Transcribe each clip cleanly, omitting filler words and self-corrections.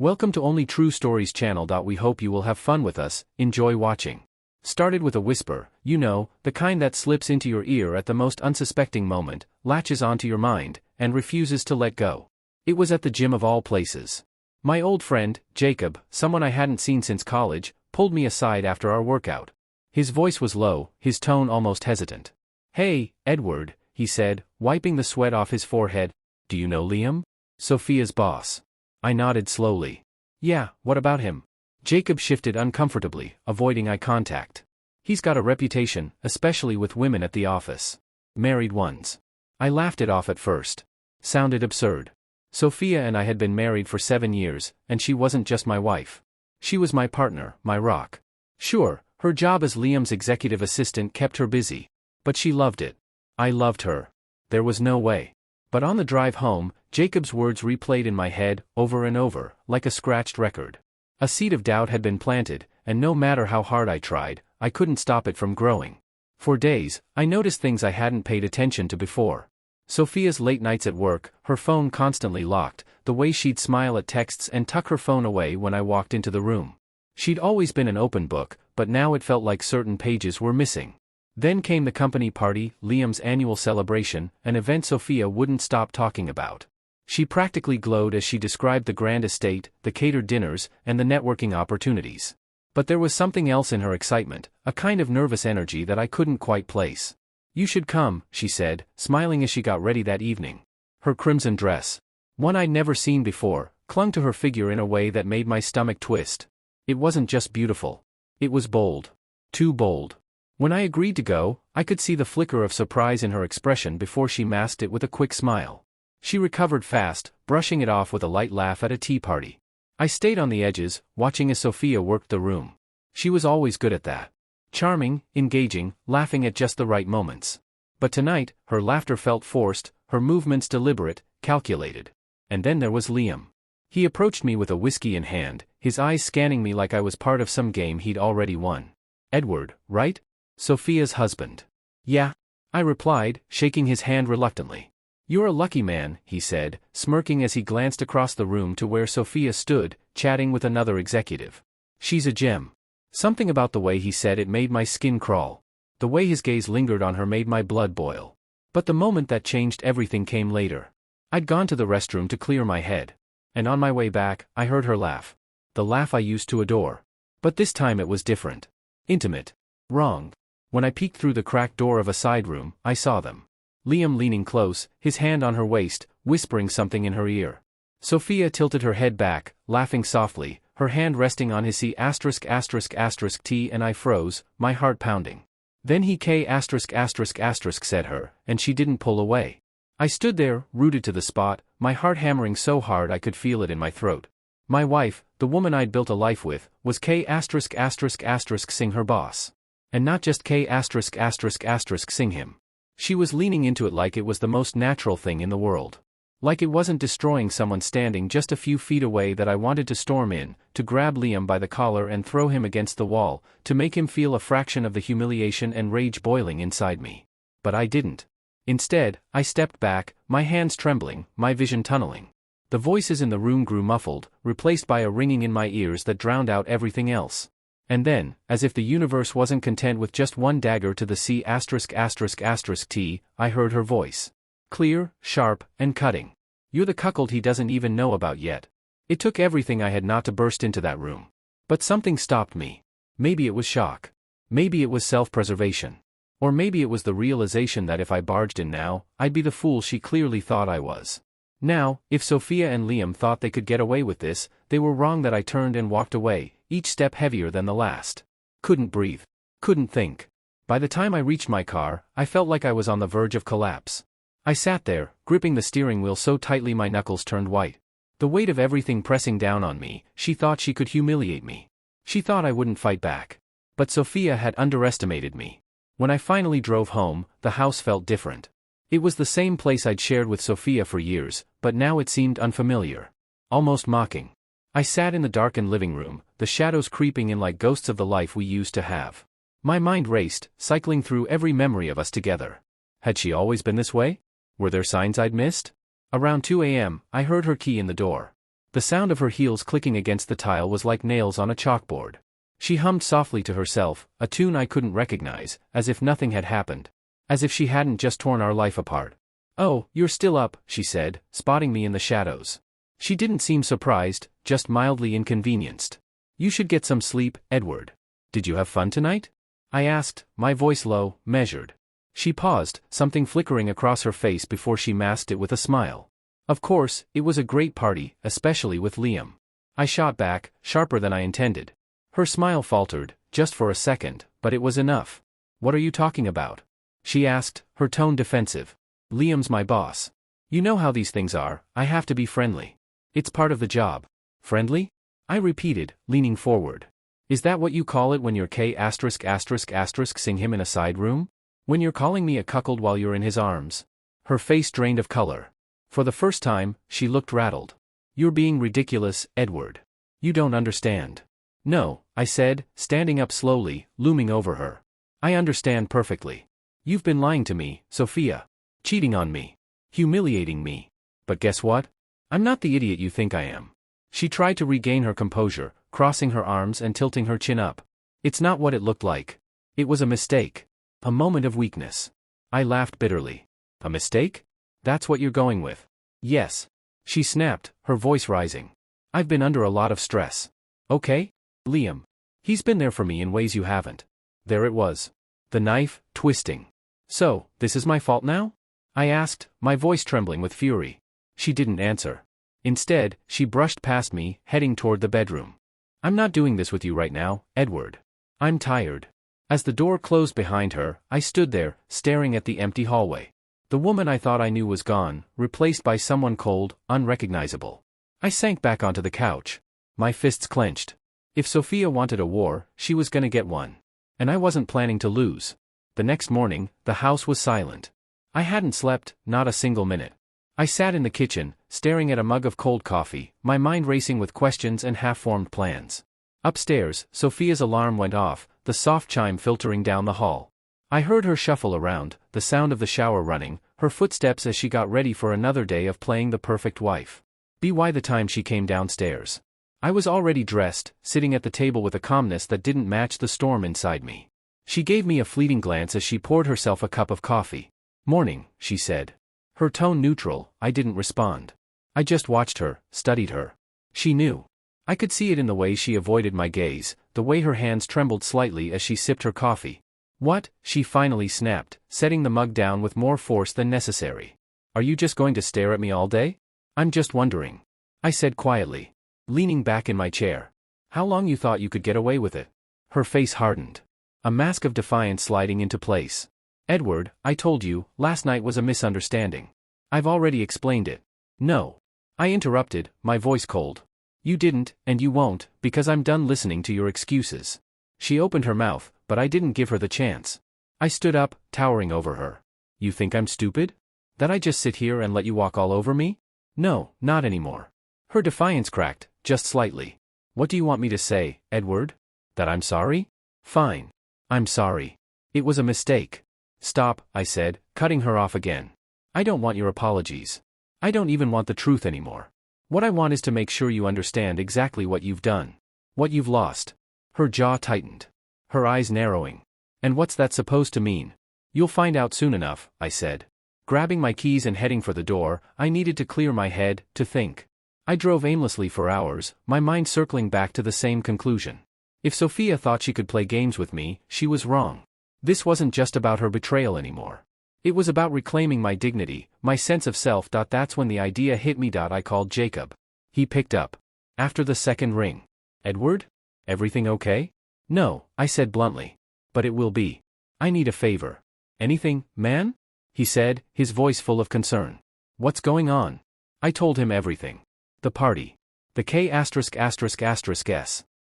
Welcome to Only True Stories channel. We hope you will have fun with us. Enjoy watching. Started with a whisper, you know, the kind that slips into your ear at the most unsuspecting moment, latches onto your mind, and refuses to let go. It was at the gym of all places. My old friend, Jacob, someone I hadn't seen since college, pulled me aside after our workout. His voice was low, his tone almost hesitant. "Hey, Edward," he said, wiping the sweat off his forehead. "Do you know Liam? Sophia's boss." I nodded slowly. "Yeah, what about him?" Jacob shifted uncomfortably, avoiding eye contact. "He's got a reputation, especially with women at the office. Married ones." I laughed it off at first. Sounded absurd. Sophia and I had been married for 7 years, and she wasn't just my wife. She was my partner, my rock. Sure, her job as Liam's executive assistant kept her busy. But she loved it. I loved her. There was no way. But on the drive home, Jacob's words replayed in my head, over and over, like a scratched record. A seed of doubt had been planted, and no matter how hard I tried, I couldn't stop it from growing. For days, I noticed things I hadn't paid attention to before. Sophia's late nights at work, her phone constantly locked, the way she'd smile at texts and tuck her phone away when I walked into the room. She'd always been an open book, but now it felt like certain pages were missing. Then came the company party, Liam's annual celebration, an event Sophia wouldn't stop talking about. She practically glowed as she described the grand estate, the catered dinners, and the networking opportunities. But there was something else in her excitement, a kind of nervous energy that I couldn't quite place. "You should come," she said, smiling as she got ready that evening. Her crimson dress, one I'd never seen before, clung to her figure in a way that made my stomach twist. It wasn't just beautiful. It was bold. Too bold. When I agreed to go, I could see the flicker of surprise in her expression before she masked it with a quick smile. She recovered fast, brushing it off with a light laugh at a tea party. I stayed on the edges, watching as Sophia worked the room. She was always good at that. Charming, engaging, laughing at just the right moments. But tonight, her laughter felt forced, her movements deliberate, calculated. And then there was Liam. He approached me with a whiskey in hand, his eyes scanning me like I was part of some game he'd already won. "Edward, right? Sophia's husband." "Yeah," I replied, shaking his hand reluctantly. "You're a lucky man," he said, smirking as he glanced across the room to where Sophia stood, chatting with another executive. "She's a gem." Something about the way he said it made my skin crawl. The way his gaze lingered on her made my blood boil. But the moment that changed everything came later. I'd gone to the restroom to clear my head. And on my way back, I heard her laugh. The laugh I used to adore. But this time it was different. Intimate. Wrong. When I peeked through the cracked door of a side room, I saw them. Liam leaning close, his hand on her waist, whispering something in her ear. Sophia tilted her head back, laughing softly, her hand resting on his C******T, and I froze, my heart pounding. "Then he K******, said her, and she didn't pull away. I stood there, rooted to the spot, my heart hammering so hard I could feel it in my throat. My wife, the woman I'd built a life with, was K******, sing her boss. And not just K******, sing him. She was leaning into it like it was the most natural thing in the world. Like it wasn't destroying someone standing just a few feet away that I wanted to storm in, to grab Liam by the collar and throw him against the wall, to make him feel a fraction of the humiliation and rage boiling inside me. But I didn't. Instead, I stepped back, my hands trembling, my vision tunneling. The voices in the room grew muffled, replaced by a ringing in my ears that drowned out everything else. And then, as if the universe wasn't content with just one dagger to the C******T, I heard her voice. Clear, sharp, and cutting. "You're the cuckold he doesn't even know about yet." It took everything I had not to burst into that room. But something stopped me. Maybe it was shock. Maybe it was self-preservation. Or maybe it was the realization that if I barged in now, I'd be the fool she clearly thought I was. Now, if Sophia and Liam thought they could get away with this, they were wrong. That I turned and walked away, each step heavier than the last. Couldn't breathe. Couldn't think. By the time I reached my car, I felt like I was on the verge of collapse. I sat there, gripping the steering wheel so tightly my knuckles turned white. The weight of everything pressing down on me. She thought she could humiliate me. She thought I wouldn't fight back. But Sophia had underestimated me. When I finally drove home, the house felt different. It was the same place I'd shared with Sophia for years, but now it seemed unfamiliar. Almost mocking. I sat in the darkened living room, the shadows creeping in like ghosts of the life we used to have. My mind raced, cycling through every memory of us together. Had she always been this way? Were there signs I'd missed? Around 2 a.m., I heard her key in the door. The sound of her heels clicking against the tile was like nails on a chalkboard. She hummed softly to herself, a tune I couldn't recognize, as if nothing had happened. As if she hadn't just torn our life apart. "Oh, you're still up," she said, spotting me in the shadows. She didn't seem surprised, just mildly inconvenienced. "You should get some sleep, Edward. Did you have fun tonight?" I asked, my voice low, measured. She paused, something flickering across her face before she masked it with a smile. "Of course, it was a great party, especially with Liam." I shot back, sharper than I intended. Her smile faltered, just for a second, but it was enough. "What are you talking about?" she asked, her tone defensive. "Liam's my boss. You know how these things are, I have to be friendly. It's part of the job." "Friendly?" I repeated, leaning forward. "Is that what you call it when you're sing him in a side room? When you're calling me a cuckold while you're in his arms?" Her face drained of color. For the first time, she looked rattled. "You're being ridiculous, Edward. You don't understand." "No," I said, standing up slowly, looming over her. "I understand perfectly. You've been lying to me, Sophia. Cheating on me. Humiliating me. But guess what? I'm not the idiot you think I am." She tried to regain her composure, crossing her arms and tilting her chin up. "It's not what it looked like. It was a mistake. A moment of weakness." I laughed bitterly. "A mistake? That's what you're going with?" "Yes." She snapped, her voice rising. "I've been under a lot of stress. Okay? Liam. He's been there for me in ways you haven't." There it was. The knife, twisting. "So, this is my fault now?" I asked, my voice trembling with fury. She didn't answer. Instead, she brushed past me, heading toward the bedroom. "I'm not doing this with you right now, Edward. I'm tired." As the door closed behind her, I stood there, staring at the empty hallway. The woman I thought I knew was gone, replaced by someone cold, unrecognizable. I sank back onto the couch. My fists clenched. If Sophia wanted a war, she was gonna get one. And I wasn't planning to lose. The next morning, the house was silent. I hadn't slept, not a single minute. I sat in the kitchen, staring at a mug of cold coffee, my mind racing with questions and half-formed plans. Upstairs, Sophia's alarm went off, the soft chime filtering down the hall. I heard her shuffle around, the sound of the shower running, her footsteps as she got ready for another day of playing the perfect wife. By the time she came downstairs, I was already dressed, sitting at the table with a calmness that didn't match the storm inside me. She gave me a fleeting glance as she poured herself a cup of coffee. "Morning," she said. Her tone neutral, I didn't respond. I just watched her, studied her. She knew. I could see it in the way she avoided my gaze, the way her hands trembled slightly as she sipped her coffee. "What?" she finally snapped, setting the mug down with more force than necessary. "Are you just going to stare at me all day?" "I'm just wondering," I said quietly, leaning back in my chair. "How long you thought you could get away with it?" Her face hardened. A mask of defiance sliding into place. "Edward, I told you, last night was a misunderstanding. I've already explained it." "No." I interrupted, my voice cold. "You didn't, and you won't, because I'm done listening to your excuses." She opened her mouth, but I didn't give her the chance. I stood up, towering over her. "You think I'm stupid? That I just sit here and let you walk all over me?" "No, not anymore." Her defiance cracked, just slightly. "What do you want me to say, Edward? That I'm sorry? Fine. I'm sorry. It was a mistake." "Stop," I said, cutting her off again. "I don't want your apologies. I don't even want the truth anymore. What I want is to make sure you understand exactly what you've done. What you've lost." Her jaw tightened. Her eyes narrowing. "And what's that supposed to mean?" "You'll find out soon enough," I said. Grabbing my keys and heading for the door, I needed to clear my head, to think. I drove aimlessly for hours, my mind circling back to the same conclusion. If Sophia thought she could play games with me, she was wrong. This wasn't just about her betrayal anymore. It was about reclaiming my dignity, my sense of self. That's when the idea hit me. I called Jacob. He picked up. After the second ring. "Edward? Everything okay?" "No," I said bluntly. "But it will be. I need a favor." "Anything, man?" he said, his voice full of concern. "What's going on?" I told him everything. The party. The K*****S.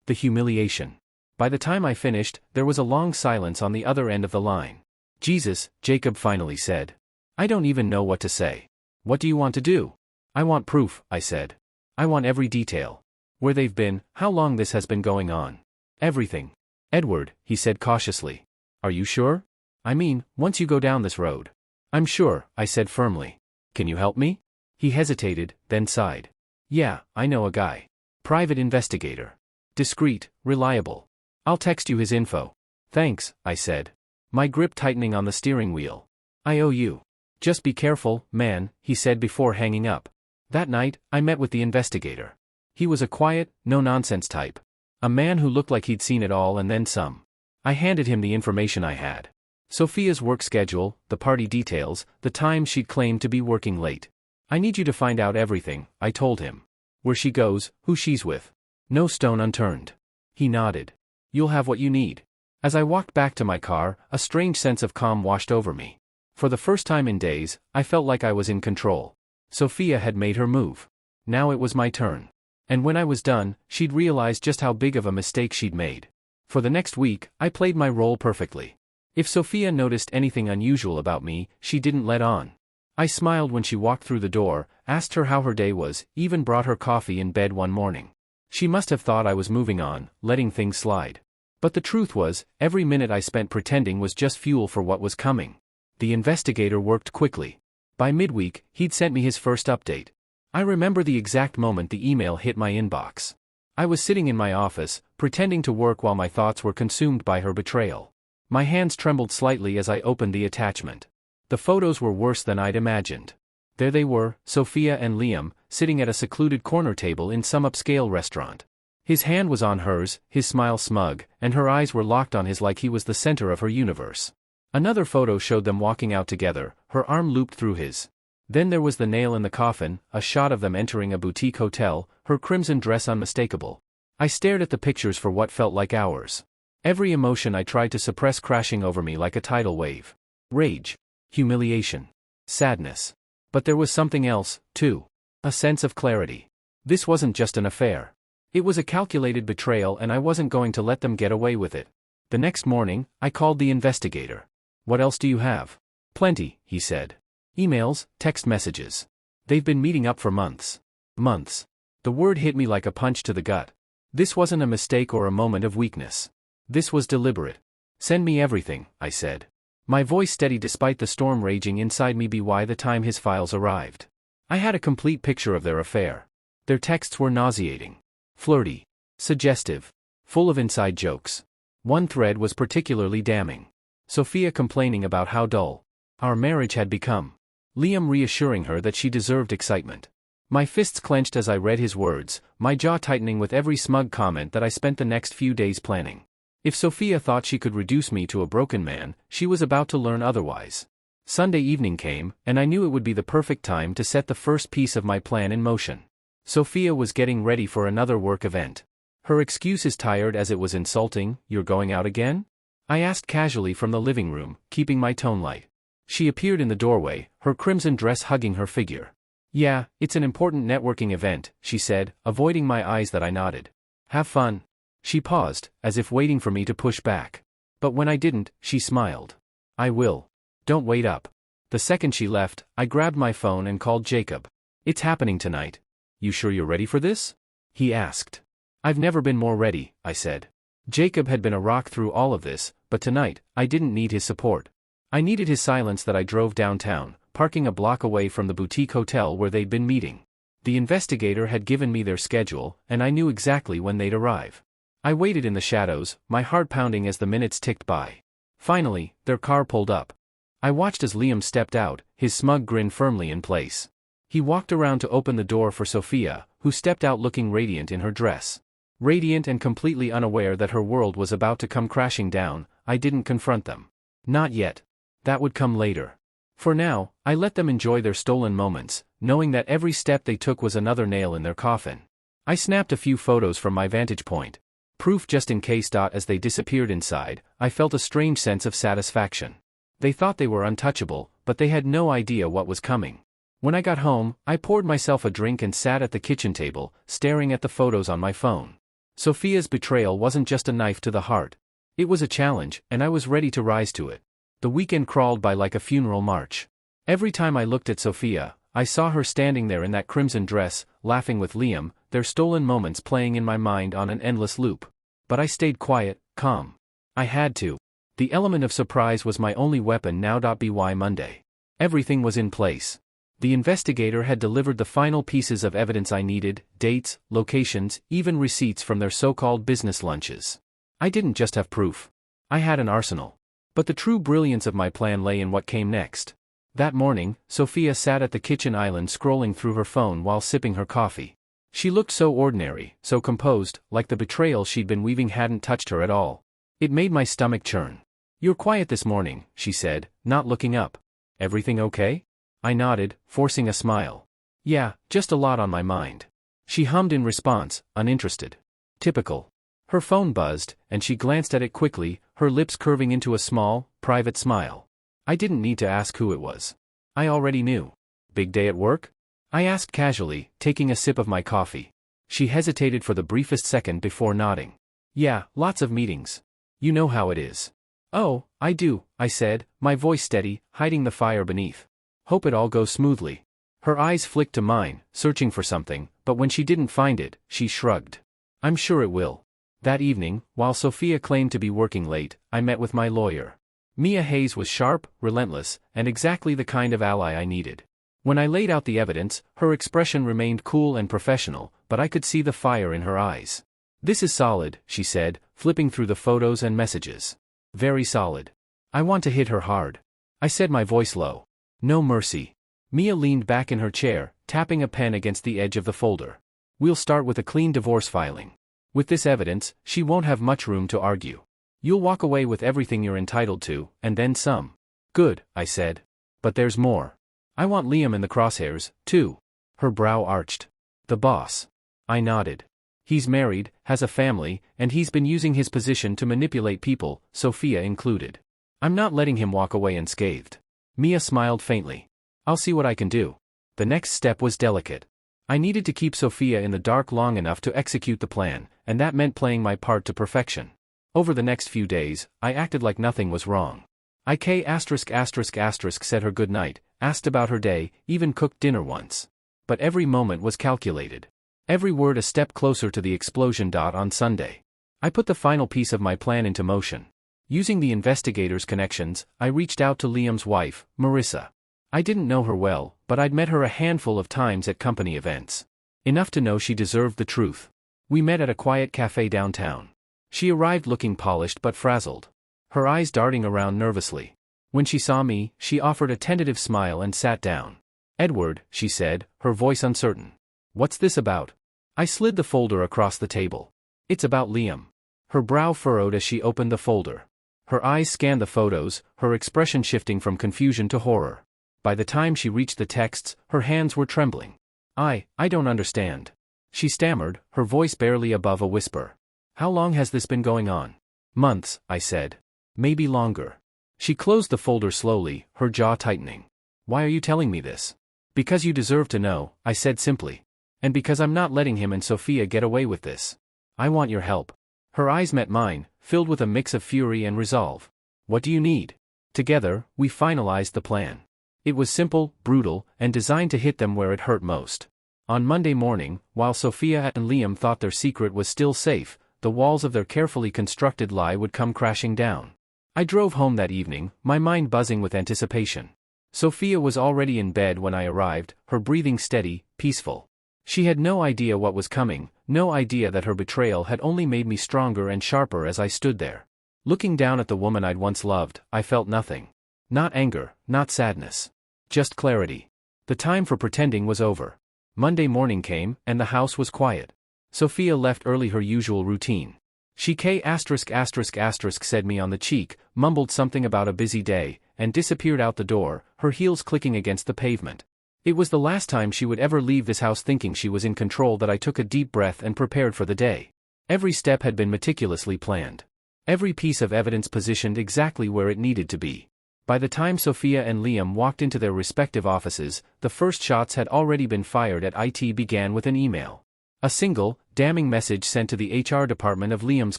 The humiliation. By the time I finished, there was a long silence on the other end of the line. "Jesus," Jacob finally said. "I don't even know what to say." "What do you want to do?" "I want proof," I said. "I want every detail. Where they've been, how long this has been going on. Everything." "Edward," he said cautiously. "Are you sure? I mean, once you go down this road." "I'm sure," I said firmly. "Can you help me?" He hesitated, then sighed. Yeah, I know a guy. Private investigator. Discreet, reliable. I'll text you his info. Thanks, I said. My grip tightening on the steering wheel. I owe you. Just be careful, man, he said before hanging up. That night, I met with the investigator. He was a quiet, no-nonsense type. A man who looked like he'd seen it all and then some. I handed him the information I had. Sophia's work schedule, the party details, the time she'd claimed to be working late. I need you to find out everything, I told him. Where she goes, who she's with. No stone unturned. He nodded. You'll have what you need. As I walked back to my car, a strange sense of calm washed over me. For the first time in days, I felt like I was in control. Sophia had made her move. Now it was my turn. And when I was done, she'd realized just how big of a mistake she'd made. For the next week, I played my role perfectly. If Sophia noticed anything unusual about me, she didn't let on. I smiled when she walked through the door, asked her how her day was, even brought her coffee in bed one morning. She must have thought I was moving on, letting things slide. But the truth was, every minute I spent pretending was just fuel for what was coming. The investigator worked quickly. By midweek, he'd sent me his first update. I remember the exact moment the email hit my inbox. I was sitting in my office, pretending to work while my thoughts were consumed by her betrayal. My hands trembled slightly as I opened the attachment. The photos were worse than I'd imagined. There they were, Sophia and Liam, sitting at a secluded corner table in some upscale restaurant. His hand was on hers, his smile smug, and her eyes were locked on his like he was the center of her universe. Another photo showed them walking out together, her arm looped through his. Then there was the nail in the coffin, a shot of them entering a boutique hotel, her crimson dress unmistakable. I stared at the pictures for what felt like hours. Every emotion I tried to suppress crashing over me like a tidal wave. Rage. Humiliation. Sadness. But there was something else, too. A sense of clarity. This wasn't just an affair. It was a calculated betrayal and I wasn't going to let them get away with it. The next morning, I called the investigator. What else do you have? Plenty, he said. Emails, text messages. They've been meeting up for months. Months. The word hit me like a punch to the gut. This wasn't a mistake or a moment of weakness. This was deliberate. Send me everything, I said. My voice steady despite the storm raging inside me by the time his files arrived. I had a complete picture of their affair. Their texts were nauseating. Flirty. Suggestive. Full of inside jokes. One thread was particularly damning. Sophia complaining about how dull our marriage had become. Liam reassuring her that she deserved excitement. My fists clenched as I read his words, my jaw tightening with every smug comment that I spent the next few days planning. If Sophia thought she could reduce me to a broken man, she was about to learn otherwise. Sunday evening came, and I knew it would be the perfect time to set the first piece of my plan in motion. Sophia was getting ready for another work event. Her excuse is tired as it was insulting. You're going out again? I asked casually from the living room, keeping my tone light. She appeared in the doorway, her crimson dress hugging her figure. Yeah, it's an important networking event, she said, avoiding my eyes that I nodded. Have fun. She paused, as if waiting for me to push back. But when I didn't, she smiled. I will. Don't wait up. The second she left, I grabbed my phone and called Jacob. It's happening tonight. You sure you're ready for this? He asked. I've never been more ready, I said. Jacob had been a rock through all of this, but tonight, I didn't need his support. I needed his silence that I drove downtown, parking a block away from the boutique hotel where they'd been meeting. The investigator had given me their schedule, and I knew exactly when they'd arrive. I waited in the shadows, my heart pounding as the minutes ticked by. Finally, their car pulled up. I watched as Liam stepped out, his smug grin firmly in place. He walked around to open the door for Sophia, who stepped out looking radiant in her dress. Radiant and completely unaware that her world was about to come crashing down, I didn't confront them. Not yet. That would come later. For now, I let them enjoy their stolen moments, knowing that every step they took was another nail in their coffin. I snapped a few photos from my vantage point. Proof just in case. As they disappeared inside, I felt a strange sense of satisfaction. They thought they were untouchable, but they had no idea what was coming. When I got home, I poured myself a drink and sat at the kitchen table, staring at the photos on my phone. Sophia's betrayal wasn't just a knife to the heart. It was a challenge, and I was ready to rise to it. The weekend crawled by like a funeral march. Every time I looked at Sophia, I saw her standing there in that crimson dress, laughing with Liam, their stolen moments playing in my mind on an endless loop. But I stayed quiet, calm. I had to. The element of surprise was my only weapon now. By Monday. Everything was in place. The investigator had delivered the final pieces of evidence I needed: dates, locations, even receipts from their so-called business lunches. I didn't just have proof. I had an arsenal. But the true brilliance of my plan lay in what came next. That morning, Sophia sat at the kitchen island scrolling through her phone while sipping her coffee. She looked so ordinary, so composed, like the betrayal she'd been weaving hadn't touched her at all. It made my stomach churn. "You're quiet this morning," she said, not looking up. "Everything okay?" I nodded, forcing a smile. "Yeah, just a lot on my mind." She hummed in response, uninterested. Typical. Her phone buzzed, and she glanced at it quickly, her lips curving into a small, private smile. I didn't need to ask who it was. I already knew. "Big day at work?" I asked casually, taking a sip of my coffee. She hesitated for the briefest second before nodding. "Yeah, lots of meetings. You know how it is." "Oh, I do," I said, my voice steady, hiding the fire beneath. "Hope it all goes smoothly." Her eyes flicked to mine, searching for something, but when she didn't find it, she shrugged. "I'm sure it will." That evening, while Sophia claimed to be working late, I met with my lawyer. Mia Hayes was sharp, relentless, and exactly the kind of ally I needed. When I laid out the evidence, her expression remained cool and professional, but I could see the fire in her eyes. "This is solid," she said, flipping through the photos and messages. "Very solid." "I want to hit her hard," I said, my voice low. "No mercy." Mia leaned back in her chair, tapping a pen against the edge of the folder. "We'll start with a clean divorce filing. With this evidence, she won't have much room to argue. You'll walk away with everything you're entitled to, and then some." "Good," I said. "But there's more. I want Liam in the crosshairs, too." Her brow arched. "The boss?" I nodded. "He's married, has a family, and he's been using his position to manipulate people, Sophia included. I'm not letting him walk away unscathed." Mia smiled faintly. "I'll see what I can do." The next step was delicate. I needed to keep Sophia in the dark long enough to execute the plan, and that meant playing my part to perfection. Over the next few days, I acted like nothing was wrong. I said her goodnight, asked about her day, even cooked dinner once. But every moment was calculated. Every word a step closer to the explosion. On Sunday, I put the final piece of my plan into motion. Using the investigator's connections, I reached out to Liam's wife, Marissa. I didn't know her well, but I'd met her a handful of times at company events. Enough to know she deserved the truth. We met at a quiet cafe downtown. She arrived looking polished but frazzled, her eyes darting around nervously. When she saw me, she offered a tentative smile and sat down. "Edward," she said, her voice uncertain. "What's this about?" I slid the folder across the table. "It's about Liam." Her brow furrowed as she opened the folder. Her eyes scanned the photos, her expression shifting from confusion to horror. By the time she reached the texts, her hands were trembling. I don't understand," she stammered, her voice barely above a whisper. "How long has this been going on?" "Months," I said. "Maybe longer." She closed the folder slowly, her jaw tightening. "Why are you telling me this?" "Because you deserve to know," I said simply. "And because I'm not letting him and Sophia get away with this. I want your help." Her eyes met mine, filled with a mix of fury and resolve. "What do you need?" Together, we finalized the plan. It was simple, brutal, and designed to hit them where it hurt most. On Monday morning, while Sophia and Liam thought their secret was still safe, the walls of their carefully constructed lie would come crashing down. I drove home that evening, my mind buzzing with anticipation. Sophia was already in bed when I arrived, her breathing steady, peaceful. She had no idea what was coming, no idea that her betrayal had only made me stronger and sharper as I stood there. Looking down at the woman I'd once loved, I felt nothing. Not anger, not sadness. Just clarity. The time for pretending was over. Monday morning came, and the house was quiet. Sophia left early, her usual routine. She said me on the cheek, mumbled something about a busy day, and disappeared out the door, her heels clicking against the pavement. It was the last time she would ever leave this house thinking she was in control that I took a deep breath and prepared for the day. Every step had been meticulously planned. Every piece of evidence positioned exactly where it needed to be. By the time Sophia and Liam walked into their respective offices, the first shots had already been fired. IT began with an email. A single, damning message sent to the HR department of Liam's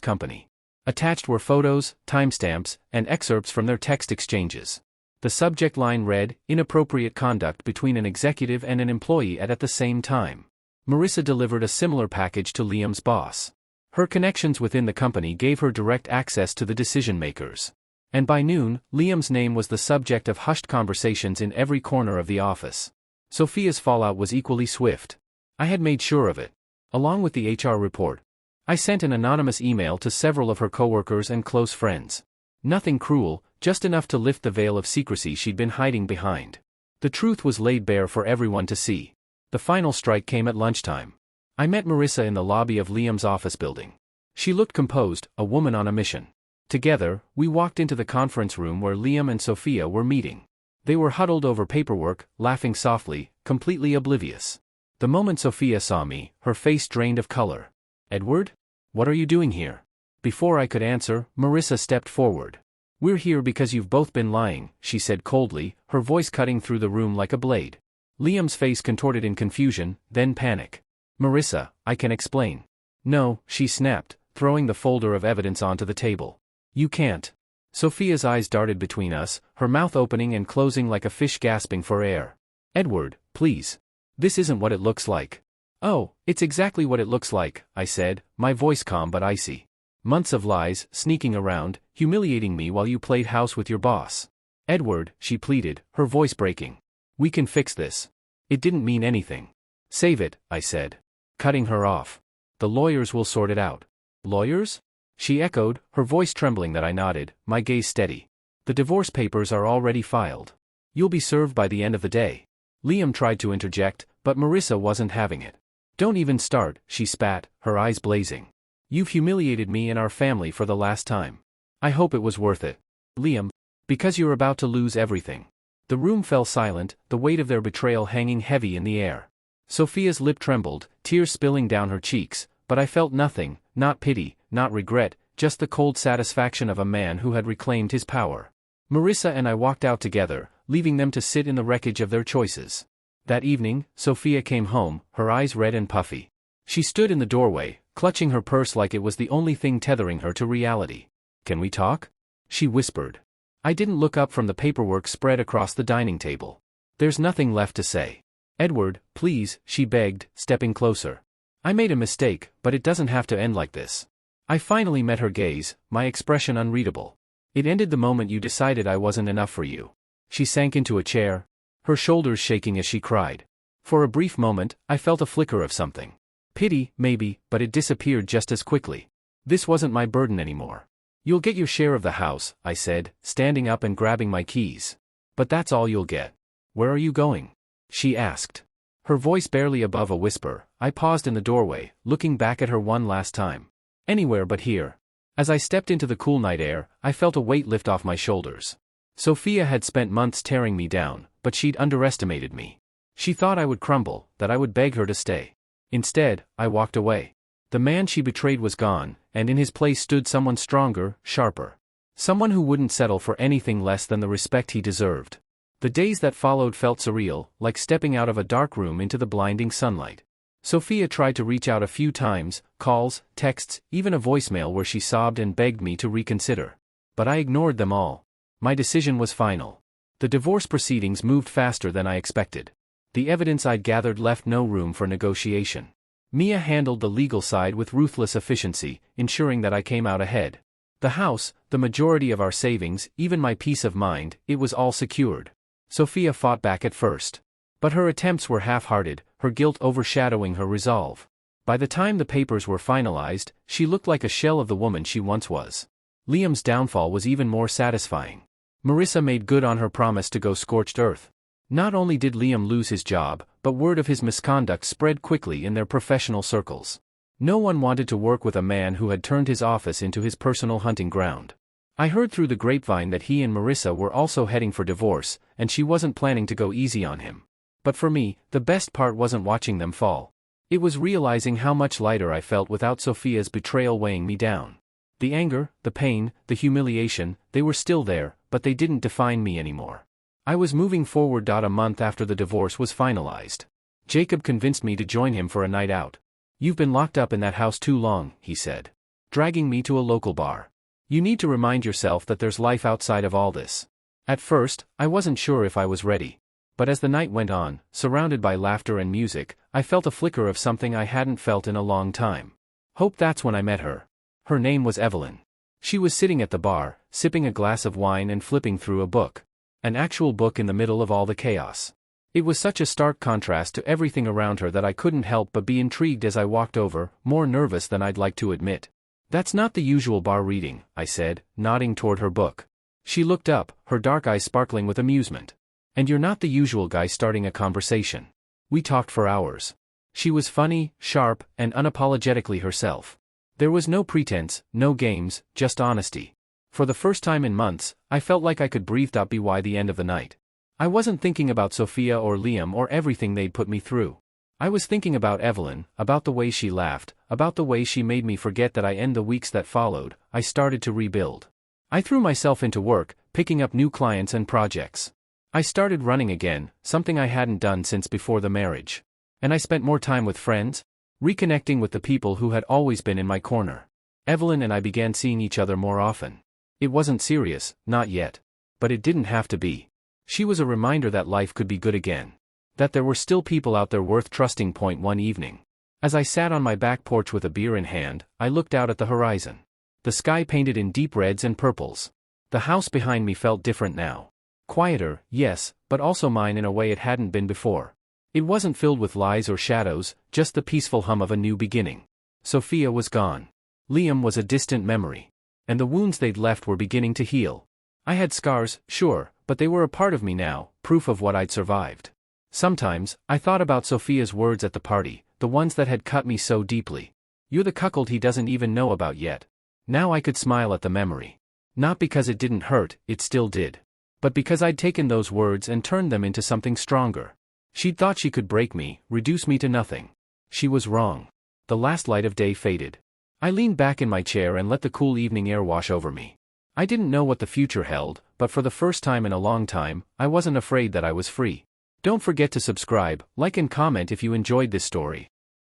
company. Attached were photos, timestamps, and excerpts from their text exchanges. The subject line read, "Inappropriate conduct between an executive and an employee at the same time." Marissa delivered a similar package to Liam's boss. Her connections within the company gave her direct access to the decision-makers. And by noon, Liam's name was the subject of hushed conversations in every corner of the office. Sophia's fallout was equally swift. I had made sure of it. Along with the HR report, I sent an anonymous email to several of her coworkers and close friends. Nothing cruel, just enough to lift the veil of secrecy she'd been hiding behind. The truth was laid bare for everyone to see. The final strike came at lunchtime. I met Marissa in the lobby of Liam's office building. She looked composed, a woman on a mission. Together, we walked into the conference room where Liam and Sophia were meeting. They were huddled over paperwork, laughing softly, completely oblivious. The moment Sophia saw me, her face drained of color. "Edward? What are you doing here?" Before I could answer, Marissa stepped forward. "We're here because you've both been lying," she said coldly, her voice cutting through the room like a blade. Liam's face contorted in confusion, then panic. "Marissa, I can explain." "No," she snapped, throwing the folder of evidence onto the table. "You can't." Sophia's eyes darted between us, her mouth opening and closing like a fish gasping for air. "Edward, please. This isn't what it looks like." "Oh, it's exactly what it looks like," I said, my voice calm but icy. "Months of lies, sneaking around, humiliating me while you played house with your boss." "Edward," she pleaded, her voice breaking. "We can fix this. It didn't mean anything." "Save it," I said, cutting her off. "The lawyers will sort it out." "Lawyers?" she echoed, her voice trembling. That I nodded, my gaze steady. "The divorce papers are already filed. You'll be served by the end of the day." Liam tried to interject, but Marissa wasn't having it. "Don't even start," she spat, her eyes blazing. "You've humiliated me and our family for the last time. I hope it was worth it." "Liam, because you're about to lose everything." The room fell silent, the weight of their betrayal hanging heavy in the air. Sophia's lip trembled, tears spilling down her cheeks, but I felt nothing, not pity, not regret, just the cold satisfaction of a man who had reclaimed his power. Marissa and I walked out together, leaving them to sit in the wreckage of their choices. That evening, Sophia came home, her eyes red and puffy. She stood in the doorway, clutching her purse like it was the only thing tethering her to reality. "Can we talk?" she whispered. I didn't look up from the paperwork spread across the dining table. "There's nothing left to say." "Edward, please," she begged, stepping closer. "I made a mistake, but it doesn't have to end like this." I finally met her gaze, my expression unreadable. "It ended the moment you decided I wasn't enough for you." She sank into a chair, her shoulders shaking as she cried. For a brief moment, I felt a flicker of something. Pity, maybe, but it disappeared just as quickly. This wasn't my burden anymore. "You'll get your share of the house," I said, standing up and grabbing my keys. "But that's all you'll get." "Where are you going?" she asked. Her voice barely above a whisper. I paused in the doorway, looking back at her one last time. "Anywhere but here." As I stepped into the cool night air, I felt a weight lift off my shoulders. Sophia had spent months tearing me down, but she'd underestimated me. She thought I would crumble, that I would beg her to stay. Instead, I walked away. The man she betrayed was gone, and in his place stood someone stronger, sharper. Someone who wouldn't settle for anything less than the respect he deserved. The days that followed felt surreal, like stepping out of a dark room into the blinding sunlight. Sophia tried to reach out a few times, calls, texts, even a voicemail where she sobbed and begged me to reconsider. But I ignored them all. My decision was final. The divorce proceedings moved faster than I expected. The evidence I'd gathered left no room for negotiation. Mia handled the legal side with ruthless efficiency, ensuring that I came out ahead. The house, the majority of our savings, even my peace of mind, it was all secured. Sophia fought back at first. But her attempts were half-hearted, her guilt overshadowing her resolve. By the time the papers were finalized, she looked like a shell of the woman she once was. Liam's downfall was even more satisfying. Marissa made good on her promise to go scorched earth. Not only did Liam lose his job, but word of his misconduct spread quickly in their professional circles. No one wanted to work with a man who had turned his office into his personal hunting ground. I heard through the grapevine that he and Marissa were also heading for divorce, and she wasn't planning to go easy on him. But for me, the best part wasn't watching them fall. It was realizing how much lighter I felt without Sophia's betrayal weighing me down. The anger, the pain, the humiliation, they were still there, but they didn't define me anymore. I was moving forward. A month after the divorce was finalized, Jacob convinced me to join him for a night out. "You've been locked up in that house too long," he said, dragging me to a local bar. "You need to remind yourself that there's life outside of all this." At first, I wasn't sure if I was ready. But as the night went on, surrounded by laughter and music, I felt a flicker of something I hadn't felt in a long time. Hope. That's when I met her. Her name was Evelyn. She was sitting at the bar, sipping a glass of wine and flipping through a book. An actual book in the middle of all the chaos. It was such a stark contrast to everything around her that I couldn't help but be intrigued as I walked over, more nervous than I'd like to admit. "That's not the usual bar reading," I said, nodding toward her book. She looked up, her dark eyes sparkling with amusement. "And you're not the usual guy starting a conversation." We talked for hours. She was funny, sharp, and unapologetically herself. There was no pretense, no games, just honesty. For the first time in months, I felt like I could breathe. By the end of the night, I wasn't thinking about Sophia or Liam or everything they'd put me through. I was thinking about Evelyn, about the way she laughed, about the way she made me forget that in the weeks that followed, I started to rebuild. I threw myself into work, picking up new clients and projects. I started running again, something I hadn't done since before the marriage. And I spent more time with friends, reconnecting with the people who had always been in my corner. Evelyn and I began seeing each other more often. It wasn't serious, not yet. But it didn't have to be. She was a reminder that life could be good again. That there were still people out there worth trusting. One evening, as I sat on my back porch with a beer in hand, I looked out at the horizon. The sky painted in deep reds and purples. The house behind me felt different now. Quieter, yes, but also mine in a way it hadn't been before. It wasn't filled with lies or shadows, just the peaceful hum of a new beginning. Sophia was gone. Liam was a distant memory. And the wounds they'd left were beginning to heal. I had scars, sure, but they were a part of me now, proof of what I'd survived. Sometimes, I thought about Sophia's words at the party, the ones that had cut me so deeply. "You're the cuckold he doesn't even know about yet." Now I could smile at the memory. Not because it didn't hurt, it still did. But because I'd taken those words and turned them into something stronger. She'd thought she could break me, reduce me to nothing. She was wrong. The last light of day faded. I leaned back in my chair and let the cool evening air wash over me. I didn't know what the future held, but for the first time in a long time, I wasn't afraid that I was free. Don't forget to subscribe, like and comment if you enjoyed this story.